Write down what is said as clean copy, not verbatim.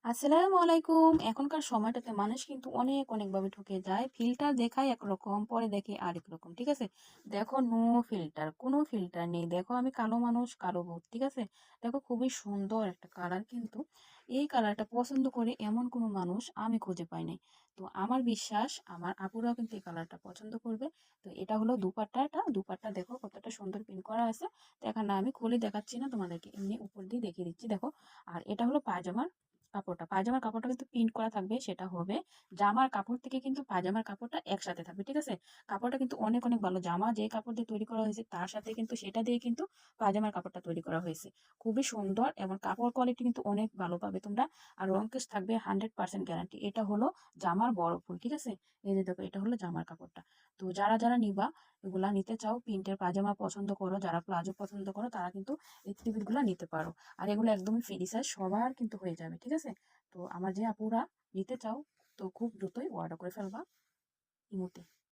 আসসালামু আলাইকুম। এখনকার সময়টাতে মানুষ কিন্তু অনেক অনেকভাবে ঠকে যায়। ফিল্টার দেখায় একরকম, পরে দেখে আরেক রকম। ঠিক আছে? দেখো নো ফিল্টার, কোনো ফিল্টার নেই। দেখো আমি কালো মানুষ, কালো ভূত। ঠিক আছে? দেখো খুবই সুন্দর একটা কালার, কিন্তু এই কালারটা পছন্দ করে এমন কোনো মানুষ আমি খুঁজে পাই নাই। তো আমার বিশ্বাস আমার আপুরাও কিন্তু এই কালারটা পছন্দ করবে। তো এটা হলো দুপাট্টাটা। দুপাট্টা দেখো কতটা সুন্দর প্রিন্ট করা আছে। তো এখানে আমি খুলে দেখাচ্ছি না তোমাদেরকে, এমনি উপর দিয়ে দেখিয়ে দিচ্ছি দেখো। আর এটা হলো পায়জামার কাপড়টা। পায়জামার কাপড়টা কিন্তু প্রিন্ট করা থাকবে, সেটা হবে জামার কাপড় থেকে কিন্তু পায়জামার কাপড়টা একসাথে থাকবে। ঠিক আছে? কাপড়টা কিন্তু অনেক অনেক ভালো। জামা যে কাপড় দিয়ে তৈরি করা হয়েছে তার সাথে কিন্তু সেটা দিয়ে কিন্তু পায়জামার কাপড়টা তৈরি করা হয়েছে। খুবই সুন্দর এবং কাপড় কোয়ালিটি কিন্তু অনেক ভালো পাবে তোমরা। আর রং কস থাকবে 100% গ্যারান্টি। এটা হলো জামার বড় ফুল। ঠিক আছে? এই যে দেখো, এটা হলো জামার কাপড়টা। তো যারা যারা নিবা, এগুলা নিতে চাও, প্রিন্টের পায়জামা পছন্দ করো, যারা প্লাজো পছন্দ করো, তারা কিন্তু এই গুলা নিতে পারো। আর এগুলো একদমই ফ্রি সাইজ, সবার কিন্তু হয়ে যাবে। ঠিক আছে? তো আমার যে আপুরা নিতে চাও, তো খুব দ্রুতই অর্ডার করে ফেলবা ইমুতে।